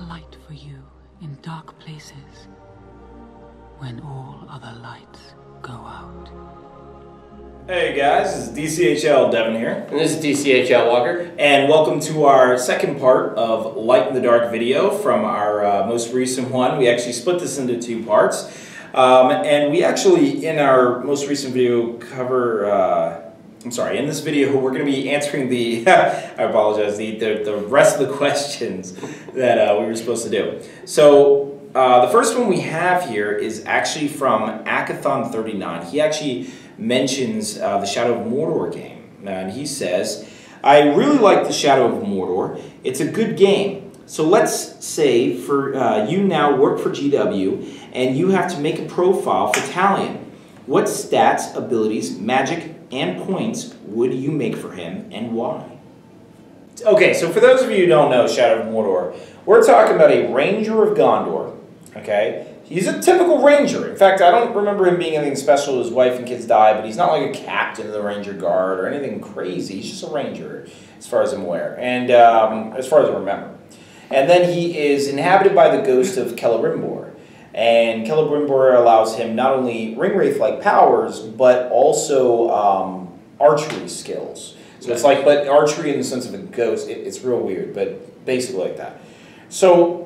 light for you in dark places when all other lights go out. Hey guys, this is DCHL Devin here. And this is DCHL Walker. And welcome to our second part of Light in the Dark video from our most recent one. We actually split this into two parts. And we actually, in our most recent video, in this video, we're going to be answering the, I apologize, the rest of the questions that we were supposed to do. So, the first one we have here is actually from Akathon39. He actually mentions the Shadow of Mordor game. And he says, I really like the Shadow of Mordor. It's a good game. So let's say for you now work for GW and you have to make a profile for Talion. What stats, abilities, magic, and points would you make for him and why? Okay, so for those of you who don't know Shadow of Mordor, we're talking about a Ranger of Gondor, okay? He's a typical ranger. In fact, I don't remember him being anything special. His wife and kids died, but he's not like a captain of the Ranger Guard or anything crazy. He's just a ranger, as far as I'm aware, and as far as I remember. And then he is inhabited by the ghost of Celebrimbor. And Celebrimbor allows him not only ringwraith-like powers, but also archery skills. So it's like, but archery in the sense of a ghost, it's real weird, but basically like that. So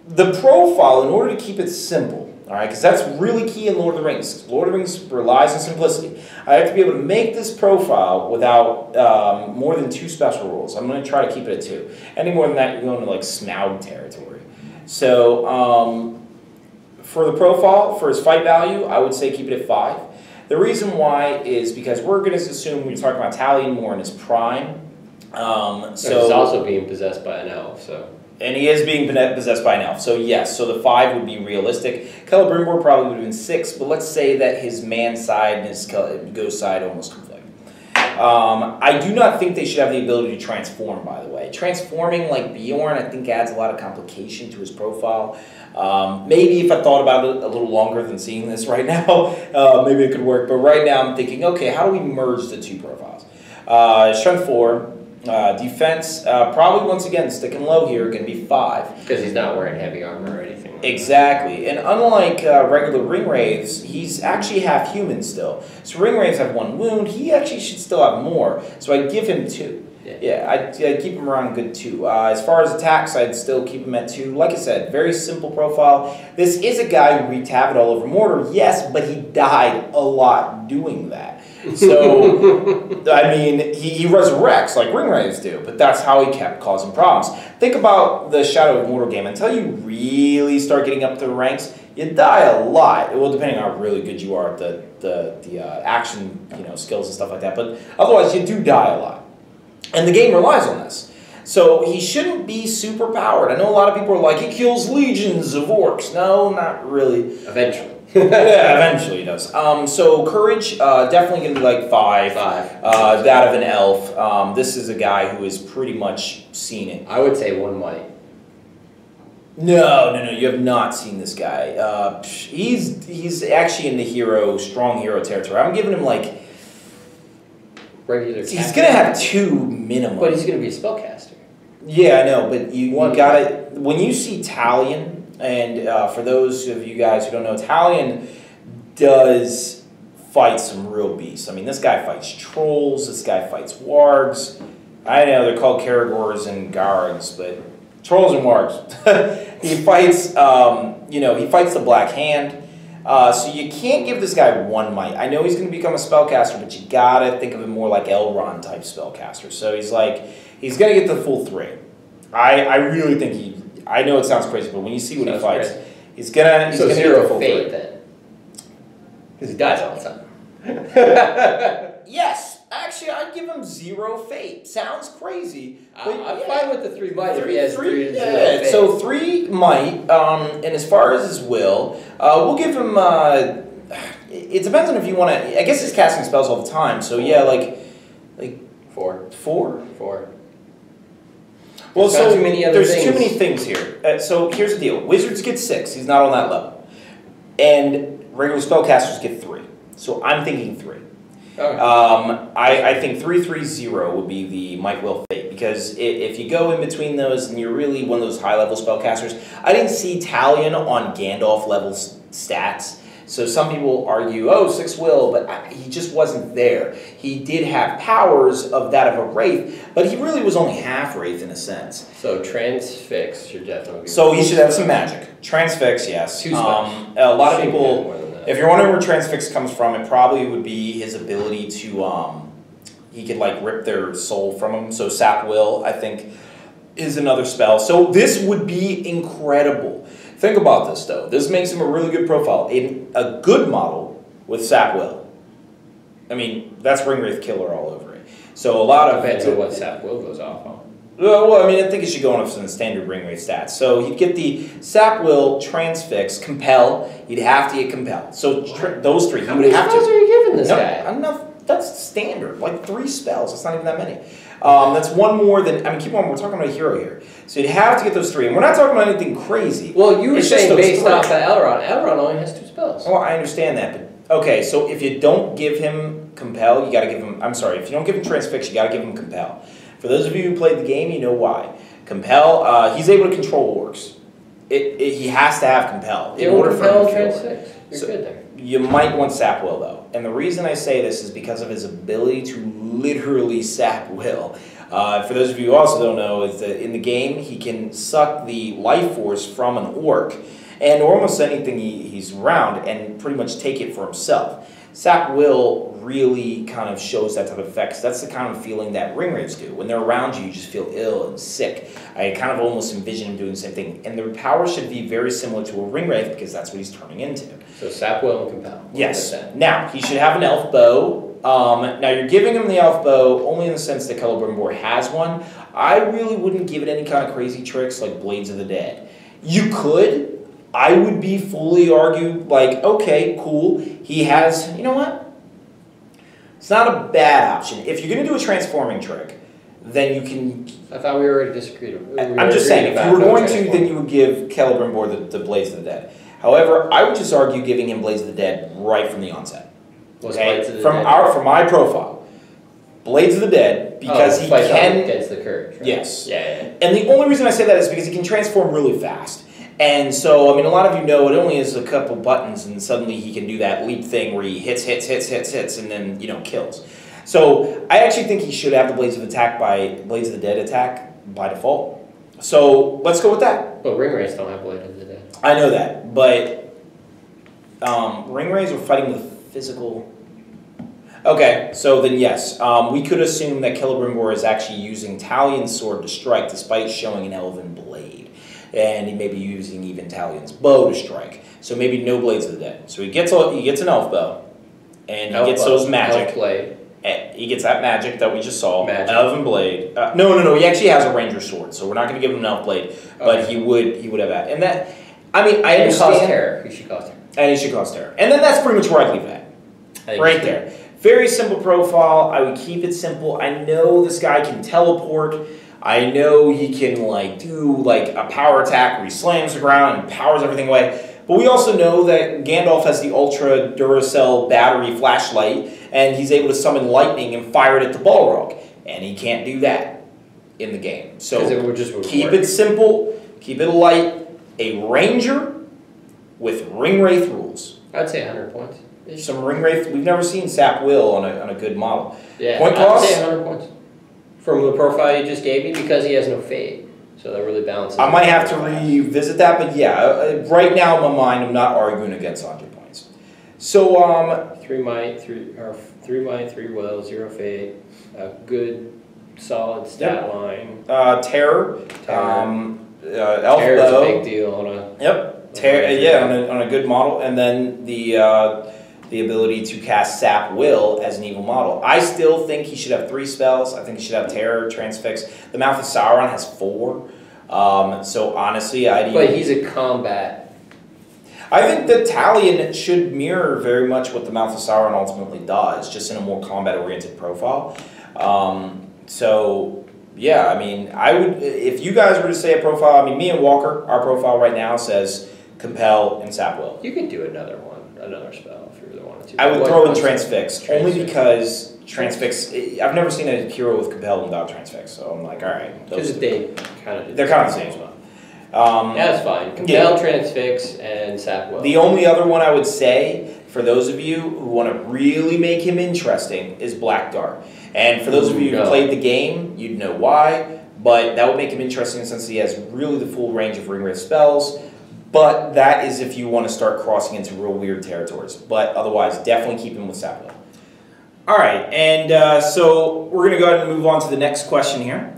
the profile, in order to keep it simple, all right, because that's really key in Lord of the Rings. Lord of the Rings relies on simplicity. I have to be able to make this profile without more than 2 special rules. I'm going to try to keep it at 2. Any more than that, you're going to like Smaug territory. So for the profile, for his fight value, I would say keep it at 5. The reason why is because we're going to assume we're talking about Talion more in his prime. So he's also being possessed by an elf, so. And he is being possessed by an elf. So yes, so the 5 would be realistic. Celebrimbor probably would have been 6, but let's say that his man side and his ghost side almost conflict. I do not think they should have the ability to transform, by the way. Transforming like Bjorn, I think adds a lot of complication to his profile. Maybe if I thought about it a little longer than seeing this right now, maybe it could work. But right now I'm thinking, okay, how do we merge the 2 profiles? Strength 4. Defense, probably once again sticking low here, going to be 5. Because he's not wearing heavy armor or anything. Like exactly, and unlike regular ringwraiths, he's actually half human still. So ringwraiths have 1 wound. He actually should still have more. So I'd give him 2. Yeah, I'd keep him around good 2. As far as attacks, I'd still keep him at 2. Like I said, very simple profile. This is a guy who wreaked havoc all over Mordor, yes, but he died a lot doing that. So, I mean, he resurrects like ringwraiths do, but that's how he kept causing problems. Think about the Shadow of Mordor game. Until you really start getting up to the ranks, you die a lot. Well, depending on how really good you are at the action, skills and stuff like that. But otherwise, you do die a lot. And the game relies on this. So he shouldn't be super powered. I know a lot of people are like, he kills legions of orcs. No, not really. Eventually. Yeah, eventually he does. So courage, definitely going to be like 5. That of an elf. This is a guy who has pretty much seen it. I would say 1 might. No, you have not seen this guy. He's actually in the strong hero territory. I'm giving him like regular. He's going to have 2 minimum. But he's going to be a spellcaster. Yeah, I know, but you got it. When you see Talion. And for those of you guys who don't know, Talion does fight some real beasts. I mean, this guy fights trolls, this guy fights wargs. I know they're called Caragors and Gargs, but trolls and wargs. He fights, he fights the Black Hand. So you can't give this guy 1 might. I know he's going to become a spellcaster, but you gotta think of him more like Elrond type spellcaster. So he's going to get the full 3. I really think I know it sounds crazy, but when you see what he fights, he's gonna 0 fate then, because he dies all the time. Yes, actually, I'd give him 0 fate. Sounds crazy. I'm fine with the 3 might if he has 3 fate. So 3 might, and as far as his will, we'll give him. It depends on if you want to. I guess he's casting spells all the time, so yeah, like 4. 4. Well, so there's too many things here. So here's the deal. Wizards get 6. He's not on that level. And regular spellcasters get 3. So I'm thinking 3. Okay. I think 3/3/0 would be the Might Will Fate, because if you go in between those and you're really one of those high level spellcasters, I didn't see Talion on Gandalf level stats. So some people argue, oh, 6 will, but he just wasn't there. He did have powers of that of a Wraith, but he really was only half Wraith in a sense. So Transfix should definitely be... So he should have some magic. Transfix, yes. 2 spells. A lot of Shouldn't people, get more than that. if you're wondering where Transfix comes from, it probably would be his ability to, he could like rip their soul from them. So Sap Will, I think, is another spell. So this would be incredible. Think about this, though. This makes him a really good profile. In a good model with Sap Will. I mean, that's Ringwraith Killer all over it. So a lot of... Depends on what Sap Will goes off on. Well, I mean, I think it should go on some standard Ringwraith stats. So you'd get the Sap Will, Transfix, Compel. You'd have to get Compel. So those 3, How many spells are you giving this guy? Enough. That's standard. Like 3 spells. That's not even that many. That's 1 more than... I mean, keep on. We're talking about a hero here. So you'd have to get those 3. And we're not talking about anything crazy. Well, you were saying based 3. off of Elrond. Elrond only has 2 spells. Well, I understand that. But okay, so if you don't give him Compel, you got to give him... I'm sorry. If you don't give him Transfix, you got to give him Compel. For those of you who played the game, you know why. Compel, he's able to control orcs. He has to have Compel. In order for him to Transfix. You're good there. You might want Sap Will, though. And the reason I say this is because of his ability to literally Sap Will. For those of you who also don't know, is that in the game, he can suck the life force from an orc and almost anything he's around and pretty much take it for himself. Sap Will really kind of shows that type of effect. 'Cause that's the kind of feeling that Ringwraiths do. When they're around you, you just feel ill and sick. I kind of almost envision him doing the same thing. And the power should be very similar to a Ringwraith because that's what he's turning into. So Sap Will and Compel. Yes. Now, he should have an elf bow. Now, you're giving him the elf bow only in the sense that Celebrimbor has one. I really wouldn't give it any kind of crazy tricks like Blades of the Dead. You could. I would be fully argued like, okay, cool. He has, you know what? It's not a bad option. If you're going to do a transforming trick, then you can... I thought we already disagreed. I'm just saying, if you were going to, then you would give Celebrimbor the Blades of the Dead. However, I would just argue giving him Blades of the Dead right from the onset. Okay? From my profile. Blades of the Dead, because he can... against the courage, right? Yes. Yeah. And the only reason I say that is because he can transform really fast. And so, I mean, a lot of you know it only is a couple buttons, and suddenly he can do that leap thing where he hits, and then, you know, kills. So, I actually think he should have the Blades of the Dead attack by default. So, let's go with that. But Ringwraiths don't have Blades of the Dead. I know that, but Ringwraiths are fighting with physical... Okay, so then yes, we could assume that Celebrimbor is actually using Talion's sword to strike despite showing an elven blade. And he may be using even Talion's bow to strike. So maybe no Blades of the Dead. So he gets an elf bow, and he gets those magic. Elf blade. He gets that magic that we just saw. Magic. Elven blade. No. He actually has a ranger sword, so we're not going to give him an elf blade. But he would have that. And that, I mean, I understand. Cost terror. He should cost terror. And he should cost terror. And then that's pretty much where I leave that. Right there. Very simple profile. I would keep it simple. I know this guy can teleport. I know he can do a power attack where he slams the ground and powers everything away. But we also know that Gandalf has the Ultra Duracell battery flashlight, and he's able to summon lightning and fire it at the Balrog. And he can't do that in the game. So keep it simple, keep it light. A ranger with Ringwraith rules. I'd say 100 points. Some Ringwraith. We've never seen Sap Will on a good model. Yeah, Point cost? I'd say 100 points. From the profile you just gave me, because he has no fade. So that really balances. I might have to revisit that, but yeah, right now in my mind, I'm not arguing against 100 points. So, 3 might, 3 will, 0 fade, a good, solid stat line. Terror. Elf Terror's bow. a big deal on a. Yep. On a good model, and then the ability to cast Sap Will as an evil model. I still think he should have 3 spells. I think he should have Terror, Transfix. The Mouth of Sauron has 4. So honestly, But he's a combat. I think that Talion should mirror very much what the Mouth of Sauron ultimately does, just in a more combat-oriented profile. So yeah, I mean, I would, if you guys were to say a profile, I mean, me and Walker, our profile right now says Compel and Sap Will. You could do another spell if you really wanted too. I would throw in Transfix, only because Transfix, I've never seen a hero with Compel without Transfix, so I'm like, alright. Because they're kind of the same as well. That's fine. Compel, Transfix, and Sapwell. The only other one I would say, for those of you who want to really make him interesting, is Black Dart. And for those of you who played the game, you'd know why, but that would make him interesting since he has really the full range of Ring Wraith spells. But that is if you want to start crossing into real weird territories. But otherwise, definitely keep him with Sapwell. Alright, and so we're going to go ahead and move on to the next question here.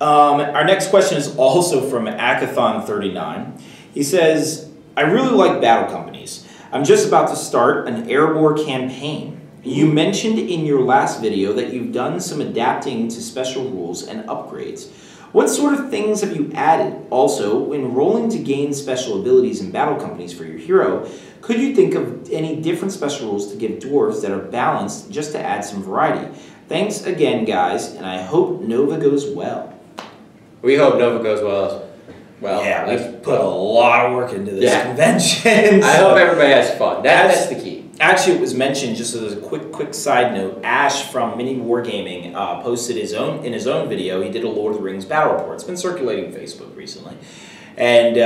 Our next question is also from Akathon39. He says, I really like battle companies. I'm just about to start an Erebor campaign. You mentioned in your last video that you've done some adapting to special rules and upgrades. What sort of things have you added? Also, when rolling to gain special abilities in battle companies for your hero, could you think of any different special rules to give dwarves that are balanced just to add some variety? Thanks again, guys, and I hope Nova goes well. We hope Nova goes well. Yeah, we've put a lot of work into this convention. I hope everybody has fun. That's the key. Actually, it was mentioned, just as a quick side note, Ash from Mini Wargaming posted in his own video. He did a Lord of the Rings battle report. It's been circulating on Facebook recently. And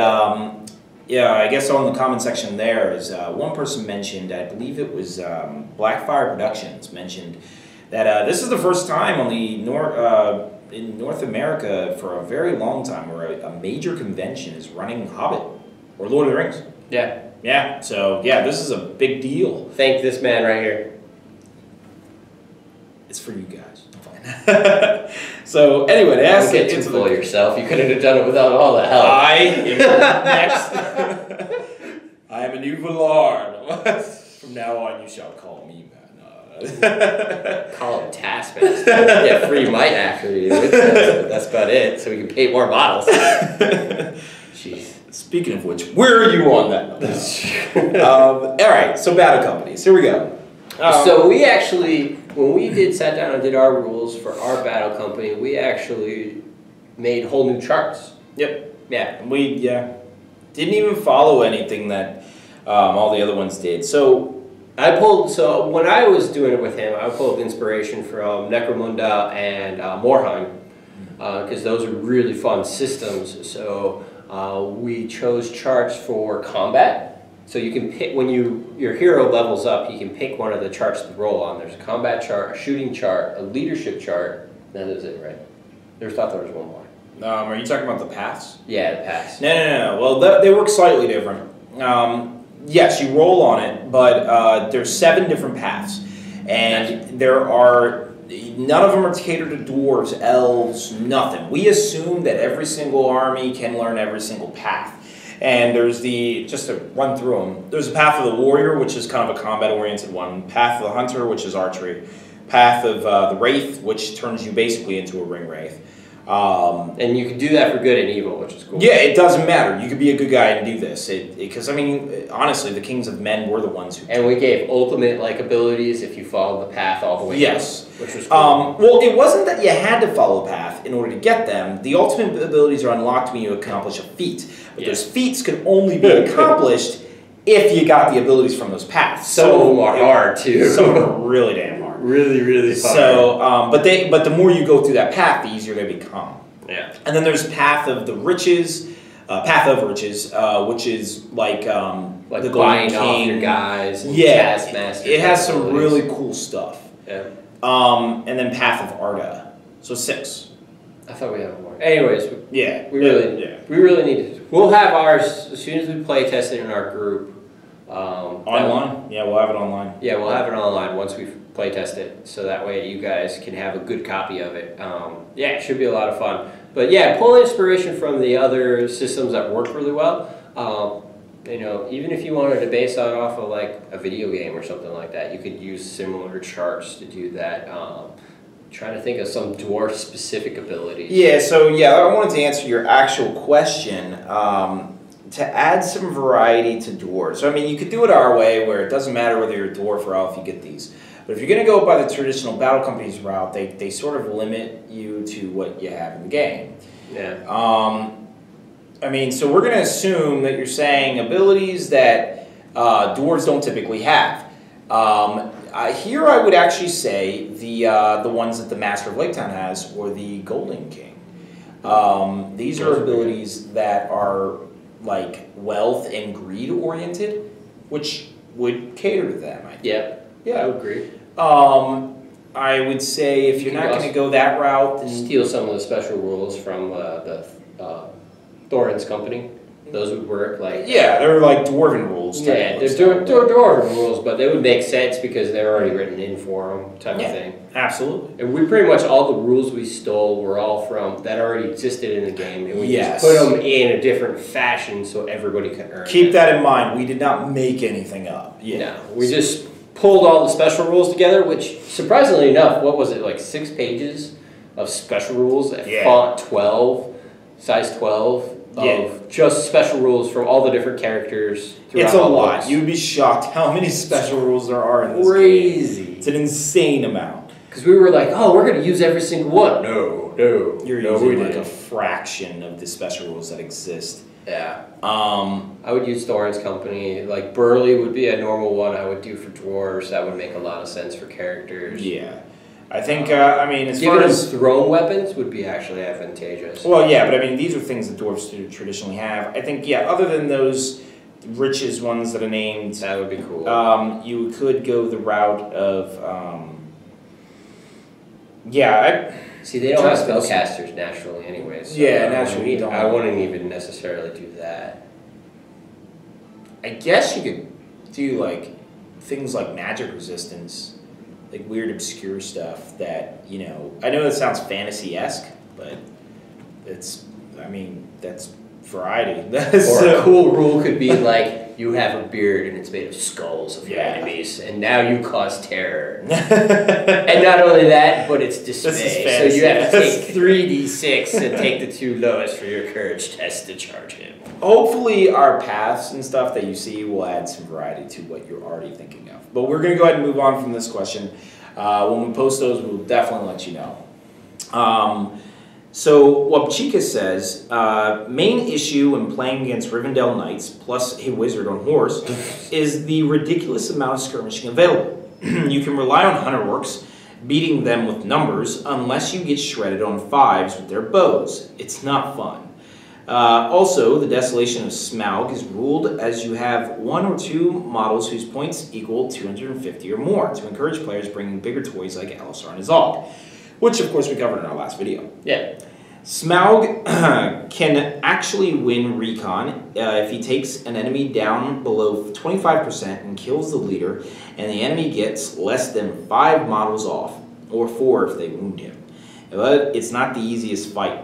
yeah, I guess on the comment section there is one person mentioned, I believe it was Blackfire Productions, mentioned that this is the first time on the in North America for a very long time where a major convention is running Hobbit or Lord of the Rings. Yeah. Yeah, so yeah, this is a big deal. Thank this man right here. It's for you guys. So anyway, to ask don't get too full of yourself. You couldn't have done it without all the help. I am next. I am a new Vallard. From now on, you shall call me man. Call him Taskmaster. Get free might after you. That's about it. So we can pay more models. Jeez. Speaking of which, where are you on that? All right, so battle companies. Here we go. So we actually, when we sat down and did our rules for our battle company, we actually made whole new charts. Yep. Yeah. We didn't even follow anything that all the other ones did. So when I was doing it with him, I pulled inspiration from Necromunda and Morheim because those are really fun systems. So we chose charts for combat. So you can pick, when your hero levels up, you can pick one of the charts to roll on. There's a combat chart, a shooting chart, a leadership chart. That is it, right? Never thought there was one more. Are you talking about the paths? Yeah, the paths. No. Well, they work slightly different. Yes, you roll on it, but there's 7 different paths. And there are, none of them are catered to dwarves, elves, nothing. We assume that every single army can learn every single path. And there's just to run through them, there's a Path of the Warrior, which is kind of a combat-oriented one. Path of the Hunter, which is archery. Path of the Wraith, which turns you basically into a Ring Wraith. And you can do that for good and evil, which is cool. Yeah, it doesn't matter. You could be a good guy and do this. Because, I mean, honestly, the Kings of Men were the ones who... And we gave ultimate abilities if you followed the path all the way Yes. down, which was cool. Well, it wasn't that you had to follow a path in order to get them. The ultimate abilities are unlocked when you accomplish a feat. But those feats can only be accomplished if you got the abilities from those paths. Some of them are hard, too. Some of them are really damn hard. Really, really fun. So, but the more you go through that path, the easier they become. Yeah. And then there's Path of Riches, which is like the buying Golden King. off your guys. And Yeah, Taskmaster it has some abilities. really cool stuff. Yeah. And then Path of Arda, so 6. I thought we had more. Anyways, Yeah, we really need to. We'll have ours as soon as we play test it in our group. Online? Yeah, we'll have it online. Yeah, we'll have it online once we play test it, so that way you guys can have a good copy of it. Yeah, it should be a lot of fun. But yeah, pull inspiration from the other systems that work really well. Even if you wanted to base that off of a video game or something like that, you could use similar charts to do that. Trying to think of some dwarf specific abilities. Yeah, so I wanted to answer your actual question. To add some variety to dwarves. So, I mean, you could do it our way where it doesn't matter whether you're a dwarf or elf, you get these. But if you're going to go by the traditional battle companies route, they sort of limit you to what you have in the game. Yeah. I mean, so we're going to assume that you're saying abilities that dwarves don't typically have. Here I would actually say the ones that the Master of Lake Town has, or the Golden King. These are abilities that are like wealth and greed oriented, which would cater to them. I think. Yeah, I would agree. I would say if you're not going to go that route, then Steal some of the special rules from the Thorin's company. Those would work. Like they're like dwarven rules. Yeah, they're dwarven rules, but they would make sense because they're already written in for them, type of thing. Absolutely. And we pretty much all the rules we stole were all from that already existed in the game, and we Yes. just put them in a different fashion so everybody could earn. Keep that in mind. We did not make anything up. No, we just pulled all the special rules together, which surprisingly enough, what was it, like 6 pages of special rules at font 12, size 12 of just special rules from all the different characters. It's a lot. You'd be shocked how many special rules there are in this game. It's an insane amount. Because we were like, oh, we're going to use every single one. No. You're using like a fraction of the special rules that exist. Yeah. I would use Thorin's company. Like Burley would be a normal one I would do for dwarves. That would make a lot of sense for characters. Yeah. I think, I mean, as Giving far as thrown weapons would be actually advantageous. Well, yeah, but I mean, these are things that dwarves traditionally have. I think, other than those riches ones that are named, that would be cool. You could go the route of, See, they don't have spellcasters naturally anyway. So naturally. I wouldn't even necessarily do that. I guess you could do like things like magic resistance, like weird obscure stuff that, I know that sounds fantasy-esque, but that's variety. Or a cool rule could be like, you have a beard and it's made of skulls of your enemies, and now you cause terror. And not only that, but it's dismay. So you have to take 3d6 and take the 2 lowest for your courage test to charge him. Hopefully our paths and stuff that you see will add some variety to what you're already thinking of. But we're going to go ahead and move on from this question. When we post those, we'll definitely let you know. So Wabchika says, main issue when playing against Rivendell Knights, plus a wizard on horse, is the ridiculous amount of skirmishing available. You can rely on hunter orcs, beating them with numbers, unless you get shredded on 5s with their bows. It's not fun. Also, the Desolation of Smaug is ruled as you have 1 or 2 models whose points equal 250 or more, to encourage players bringing bigger toys like Alisar and Azog, which of course we covered in our last video. Yeah. Smaug can actually win recon if he takes an enemy down below 25% and kills the leader, and the enemy gets less than 5 models off, or 4 if they wound him. But it's not the easiest fight.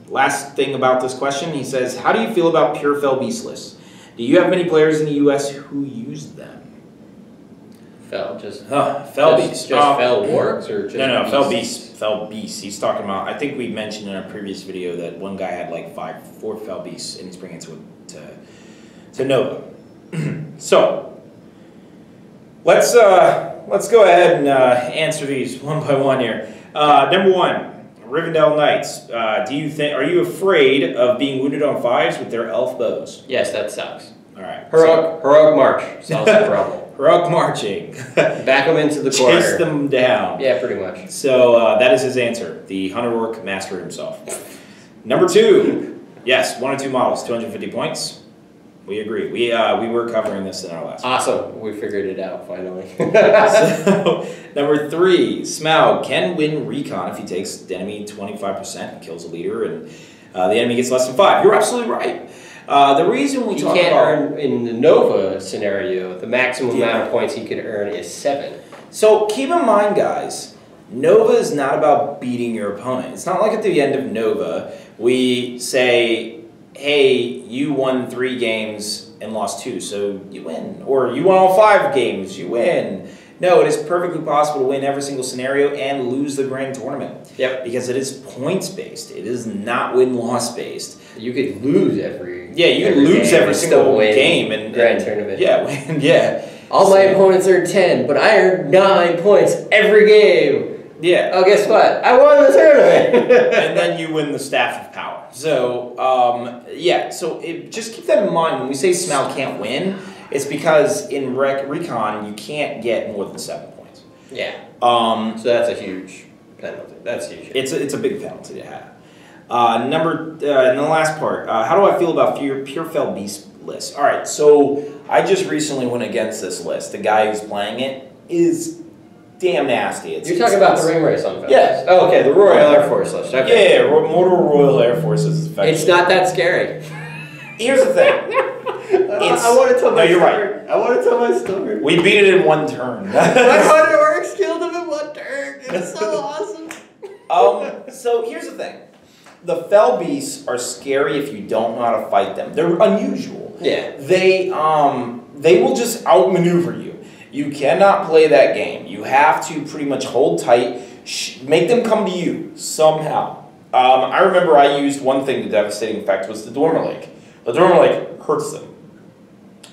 Last thing about this question, he says, how do you feel about pure Fell Beast lists? Do you have many players in the US who use them? Fell Beast. Just Fell Wargs or just No, Fell Beast. Fell Beast. He's talking about, I think we mentioned in a previous video that one guy had like 4 Fell Beasts and he's bringing it to Nova. So, let's go ahead and answer these one by one here. Number 1. Rivendell Knights, are you afraid of being wounded on 5s with their elf bows? Yes, that sucks. Alright. Heroic March solves the problem. Heroic marching. Back them into the corner. Chase them down. Yeah, pretty much. So that is his answer. The Hunter Orc master himself. Number 2. Yes, 1 or 2 models, 250 points. We agree. We were covering this in our last one. Awesome. We figured it out finally. So, number 3, Smaug can win recon if he takes the enemy 25% and kills a leader, and the enemy gets less than 5. You're absolutely right. The reason we talk about earn in the Nova scenario, the maximum amount of points he could earn is 7. So keep in mind, guys, Nova is not about beating your opponent. It's not like at the end of Nova we say, hey, you won 3 games and lost 2, so you win. Or you won all 5 games, you win. No, it is perfectly possible to win every single scenario and lose the grand tournament. Yep. Because it is points-based. It is not win-loss-based. You could lose every single game and grand tournament. Yeah. All my opponents earned 10, but I earned 9 points every game. Yeah. Oh, guess what? I won the tournament. And then you win the Staff of Power. So, so just keep that in mind. When we say Smaug can't win, It's because in Recon, you can't get more than 7 points. Yeah. So that's a huge penalty. That's huge. It's a big penalty to have. And the last part, how do I feel about Pure Fell Beast list? All right, so I just recently went against this list. The guy who's playing it is damn nasty. You're talking about the ring race on Felix? Yeah. Oh, okay, the Royal Air Force list. Okay. Yeah, Mordor Royal Air Force is effective. It's not that scary. Here's the thing. I want to tell my story. You're right. I want to tell my story. We beat it in one turn. My hunter orcs killed him in one turn. It's so awesome. So here's the thing. The Fell Beasts are scary if you don't know how to fight them. They're unusual. Yeah. They will just outmaneuver you. You cannot play that game. You have to pretty much hold tight, make them come to you somehow. I remember I used one thing, the devastating effect was the Dormer Lake. The Dormer Lake hurts them.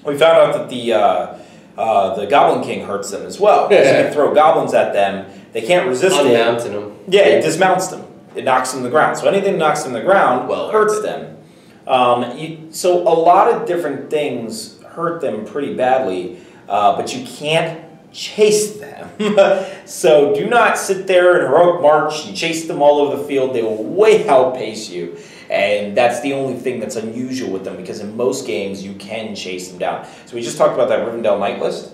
We found out that the Goblin King hurts them as well. Because you can throw goblins at them, they can't resist it. Unmounting them. Yeah, it dismounts them. It knocks them to the ground. So anything that knocks them to the ground hurts them. So a lot of different things hurt them pretty badly, but you can't chase them. So do not sit there in heroic march and chase them all over the field. They will way outpace you. And that's the only thing that's unusual with them, because in most games you can chase them down. So we just talked about that Rivendell Knight list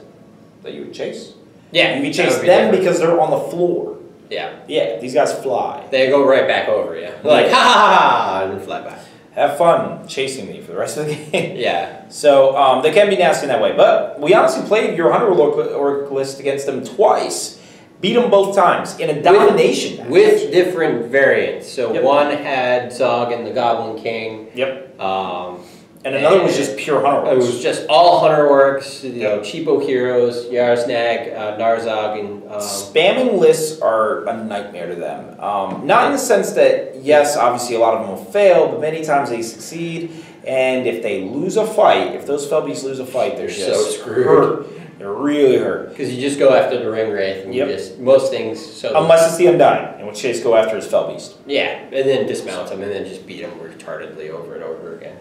that you would chase. Yeah. You can chase them because they're on the floor. Yeah. Yeah, these guys fly. They go right back over you. Like, ha ha ha, and then fly back. Have fun chasing me for the rest of the game. Yeah. So they can be nasty in that way. But we honestly played your Hunter Orc list against them twice. Beat them both times in a domination match. With different variants. So one had Zog and the Goblin King. Yep. And another was just pure Hunter Orcs. It was just all Hunter Orcs, you know, cheapo heroes, Yarsnag, Narzog, and... Spamming lists are a nightmare to them. Not in the sense that, yes, obviously a lot of them will fail, but many times they succeed. And if they lose a fight, if those Felbeasts lose a fight, they're just so screwed. Hurt. They're really hurt. Because you just go after the Ring Wraith, and you just, most things... Unless it's the Undying, in which case go after his Felbeast. Yeah, and then dismount them, and then just beat them retardedly over and over again.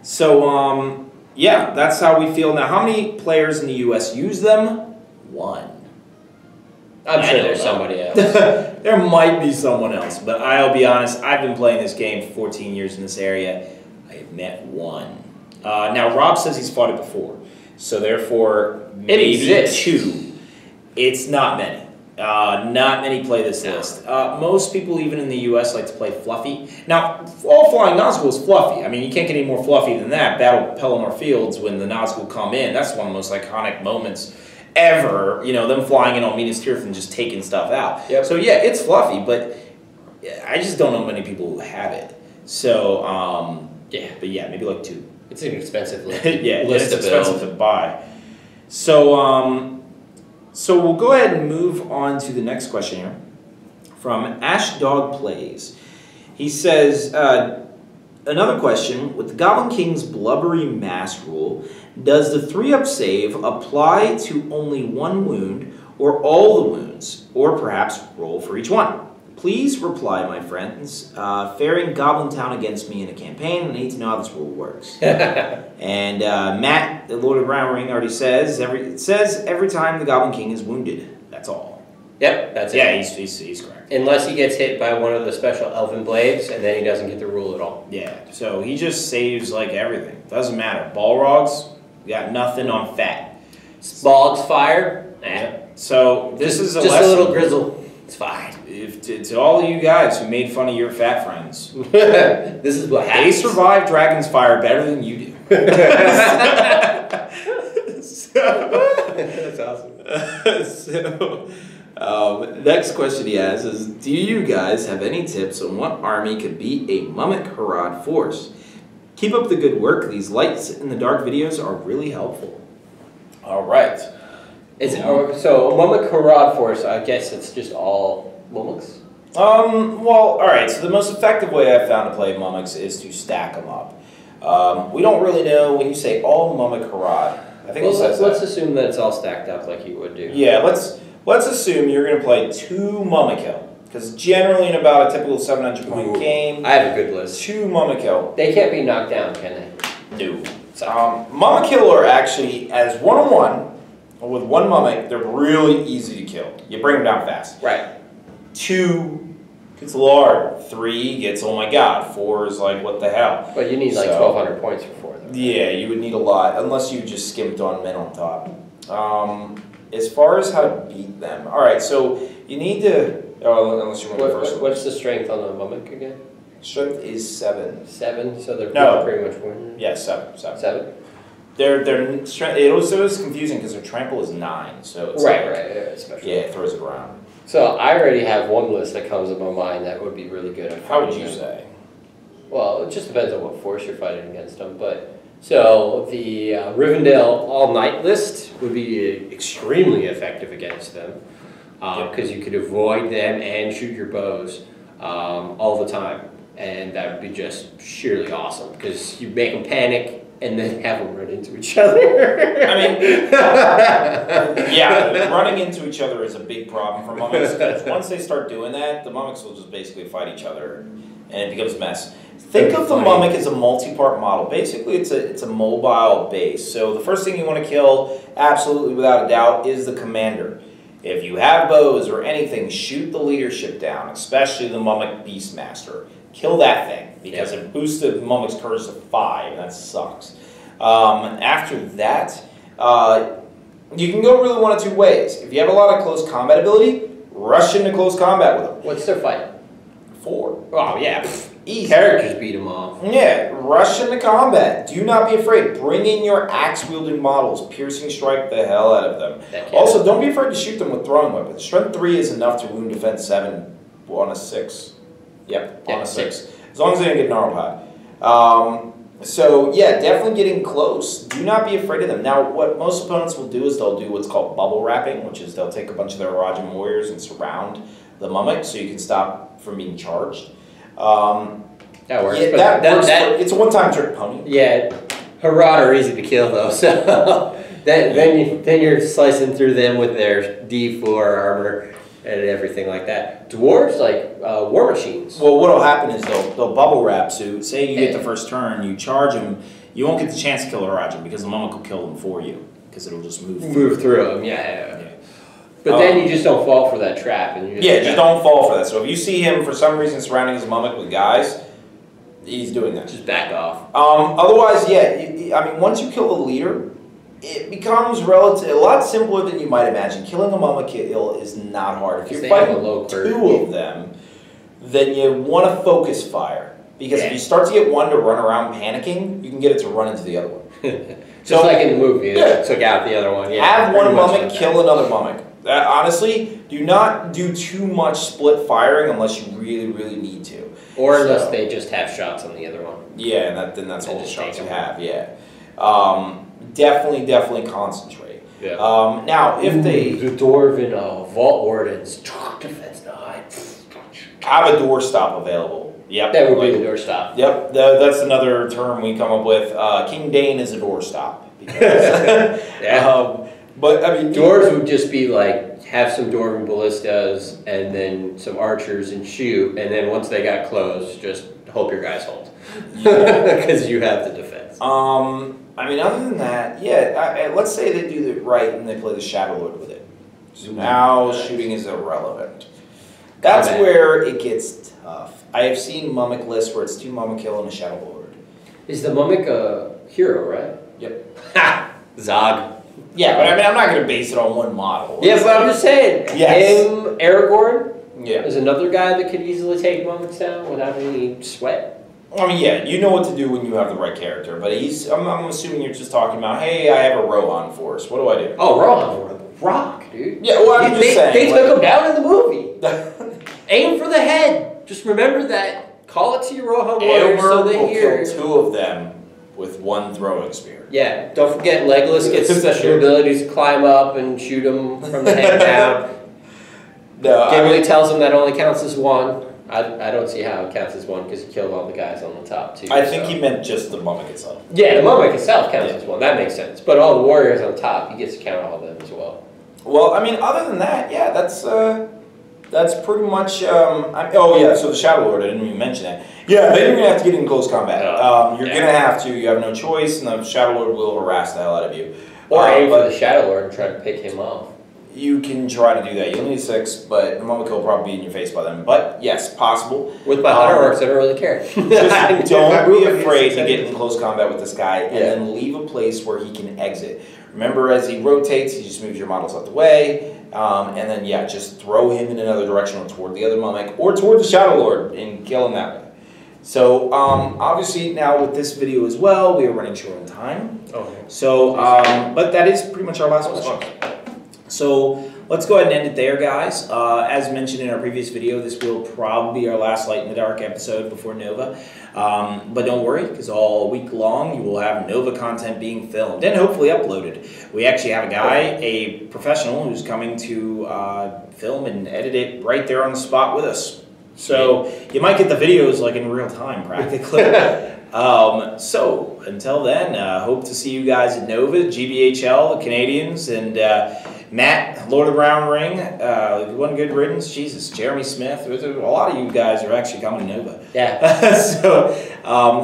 So, yeah, that's how we feel. Now, how many players in the U.S. use them? One. I'm sure there's somebody else. There might be someone else, but I'll be honest, I've been playing this game for 14 years in this area. I have met one. Now, Rob says he's fought it before, so therefore, maybe two. It's not many. Not many play this list. Most people, even in the U.S., like to play Fluffy. Now, all Flying Nazgul is Fluffy. I mean, you can't get any more Fluffy than that. Battle of Pelennor Fields, when the Nazgul come in, that's one of the most iconic moments ever. You know, them flying in on Minas Tirith and just taking stuff out. Yep. So, yeah, it's Fluffy, but I just don't know many people who have it. So, yeah, but yeah, maybe like two. It's an expensive list. Yeah, it's expensive to buy. So, so we'll go ahead and move on to the next question here from Ash Dog Plays. He says, another question, with the Goblin King's Blubbery Mass rule, does the 3-up save apply to only one wound or all the wounds, or perhaps roll for each one? Please reply, my friends. Faring Goblin Town against me in a campaign, I need to know how this rule works. And Matt, the Lord of Round Ring, already says, it says every time the Goblin King is wounded. That's all. Yep, that's it. Yeah, he's correct. Unless he gets hit by one of the special Elven Blades, and then he doesn't get the rule at all. Yeah, so he just saves like everything. Doesn't matter. Balrogs, got nothing on fat. Smog's fire? Nah. Yeah. So this is just a little grizzle. It's fine. To all of you guys who made fun of your fat friends, this is what happens. They survive Dragon's Fire better than you do. That's awesome. Next question he has is, do you guys have any tips on what army could beat a Mummic Harad force? Keep up the good work. These lights in the dark videos are really helpful. All right. So Mummic Harad force, I guess it's just all Mummics? Well, all right. So the most effective way I've found to play Mummics is to stack them up. We don't really know when you say all Mummic Harad. I think let's assume that it's all stacked up like you would do. Yeah, let's assume you're going to play 2 Mummikil. Because generally in about a typical 700-point game, I have a good list. 2 Mummikil. They can't be knocked down, can they? No. Mummic kill are actually, as one-on-one, with one Mummic, they're really easy to kill. You bring them down fast. Right. 2 gets lard. 3 gets, oh my god. 4 is like, what the hell? But you need like 1,200 points for 4, though. Yeah, you would need a lot, unless you just skimped on men on top. As far as how to beat them, alright, so you need to, unless you want to first. What's the strength on the Mummic again? Strength is 7. 7, so they're pretty much winning. Yeah, 7. 7? Their strength, it was confusing because their trample is 9, so it's right, especially. Yeah, it throws it around. So I already have one list that comes in my mind that would be really good. How would you say? Well, it just depends on what force you're fighting against them, but so the Rivendell All Night list would be extremely effective against them because you could avoid them and shoot your bows all the time, and that would be just sheerly awesome because you make them panic and then have them run into each other. I mean, yeah, running into each other is a big problem for Mummics because once they start doing that, the Mummics will just basically fight each other, and it becomes a mess. Think of the Mummic as a multi-part model. Basically, it's a mobile base. So the first thing you want to kill, absolutely without a doubt, is the commander. If you have bows or anything, shoot the leadership down, especially the Mummic Beastmaster. Kill that thing, because it boosted the Mummic's courage to 5, and that sucks. After that, you can go really one of 2 ways. If you have a lot of close combat ability, rush into close combat with them. What's their fight? 4. Oh, yeah. Easy. Characters beat them off. Yeah, rush into combat. Do not be afraid. Bring in your axe-wielding models. Piercing strike the hell out of them. Also, don't be afraid to shoot them with throwing weapons. Strength 3 is enough to wound defense 7 on a 6. Yep, on a 6. As long as they don't get gnarled high. So, yeah, definitely getting close. Do not be afraid of them. Now, what most opponents will do is they'll do what's called bubble wrapping, which is they'll take a bunch of their Arajan warriors and surround the Mummic so you can stop from being charged. That works. Yeah, but that works. It's a one-time trick pony. Yeah, Harad are easy to kill though, so then you're slicing through them with their D4 armor and everything like that. Dwarves like war machines. Well, what'll happen is they'll bubble wrap. So say you get the first turn, you charge them, you won't get the chance to kill Arajan because the Mummic will kill them for you because it'll just move through them. Yeah. But then you just don't fall for that trap. And you just don't fall for that. So if you see him for some reason surrounding his Mummic with guys, he's doing that. Just back off. Otherwise, yeah, I mean, once you kill the leader, it becomes a lot simpler than you might imagine. Killing a Mummic kill is not hard. If you're fighting 2 of them, then you want to focus fire. Because if you start to get one to run around panicking, you can get it to run into the other one. Just like in the movie, it took out the other one. Yeah, have one Mummic kill another Mummic. Honestly, do not do too much split firing unless you really, really need to. Or unless they just have shots on the other one. Yeah, and then that's all the shots you have, yeah. Definitely concentrate. Yeah. Now, if the Dwarven Vault Wardens, defense 9. Have a doorstop available. Yep. That would be the doorstop. Yep, that's another term we come up with. King Dane is a doorstop. Because, but I mean, dwarves would just be like have some dwarven ballistas and then some archers and shoot, and then once they got close, just hope your guys hold because you have the defense. I mean, other than that, yeah. Let's say they do it right and they play the Shadow Lord with it. So now shooting is irrelevant. That's where it gets tough. I have seen Mummic lists where it's 2 Mummic kill and a Shadow Lord. Is the Mummic a hero, right? Yep. Ha! Zog. Yeah, but I mean, I'm not going to base it on one model. Yeah, but I'm just saying. Yes. Him, Aragorn. Yeah. Is another guy that could easily take Mummics down without any sweat. I mean, yeah, you know what to do when you have the right character, but I'm assuming you're just talking about, hey, I have a Rohan force. What do I do? Oh, Rohan's a rock, dude. Yeah, well, I'm just saying. They took him down in the movie. Aim for the head. Just remember that. Call it to your Rohan warriors so they hear. Kill 2 of them with 1 throwing spear. Yeah, don't forget Legolas gets special abilities to climb up and shoot him from the head down. No, Gimli tells him that only counts as 1. I don't see how it counts as 1 because he killed all the guys on the top too. I think he meant just the Mummic itself. Yeah, the Mummic itself counts as 1. That makes sense. But all the warriors on top, he gets to count all of them as well. Well, I mean, other than that, yeah, that's That's pretty much. Oh yeah, so the Shadow Lord. I didn't even mention that. Yeah, then you're gonna have to get in close combat. You're gonna have to. You have no choice, and the Shadow Lord will harass the hell out of you. Or aim for the Shadow Lord and try to pick him off. You can try to do that. You only need 6, but the moment kill will probably be in your face by then. But yes, possible. With my hunter orcs, I don't really care. Just don't be afraid to get in close combat with this guy, and then leave a place where he can exit. Remember, as he rotates, he just moves your models out the way. And then, yeah, just throw him in another direction or toward the other Mimic or toward the Shadow Lord and kill him that way. So, obviously, now with this video as well, we are running short on time. Okay. So, but that is pretty much our last question. So, let's go ahead and end it there, guys. As mentioned in our previous video, this will probably be our last Light in the Dark episode before Nova. But don't worry, because all week long you will have Nova content being filmed and hopefully uploaded. We actually have a guy, a professional, who's coming to film and edit it right there on the spot with us. So you might get the videos like in real time, practically. So until then, hope to see you guys at Nova, GBHL, the Canadians, and Matt, Lord of the Brown Ring. One good riddance. Jesus, Jeremy Smith. A lot of you guys are actually coming to Nova. Yeah. So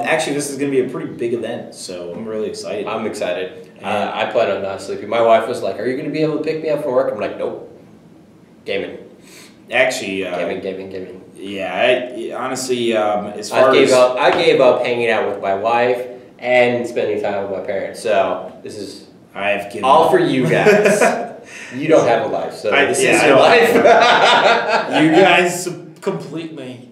actually, this is going to be a pretty big event. So I'm really excited. I'm excited. I plan on not sleeping. My wife was like, "Are you going to be able to pick me up from work?" I'm like, "Nope." Gaming. Actually, gaming. Yeah, honestly, as far as I gave up hanging out with my wife and spending time with my parents. So this is all for you guys. You don't have a life, so this is your life. You guys complete me.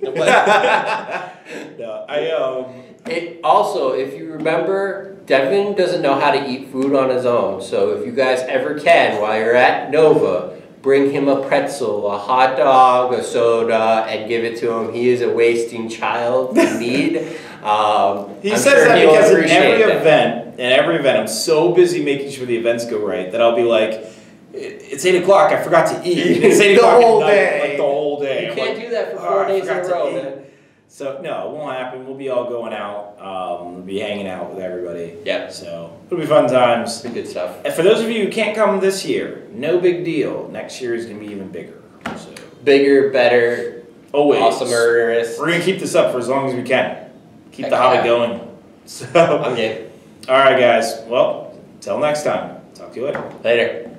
Also, if you remember, Devin doesn't know how to eat food on his own. So if you guys ever can, while you're at Nova, bring him a pretzel, a hot dog, a soda, and give it to him. He is a wasting child in need. He says that because in every event, I'm so busy making sure the events go right that I'll be like, it's 8 o'clock, I forgot to eat. It's 8 o'clock at night, like the whole day. You can't do that for 4 days in a row, man. So, no, it won't happen. We'll be all going out. We'll be hanging out with everybody. Yeah. So, it'll be fun times. Good stuff. And for those of you who can't come this year, no big deal. Next year is going to be even bigger. So. Bigger, better, always. Awesomer. We're going to keep this up for as long as we can. Keep the hobby going. So, I'm game. All right, guys. Well, until next time. Talk to you later. Later.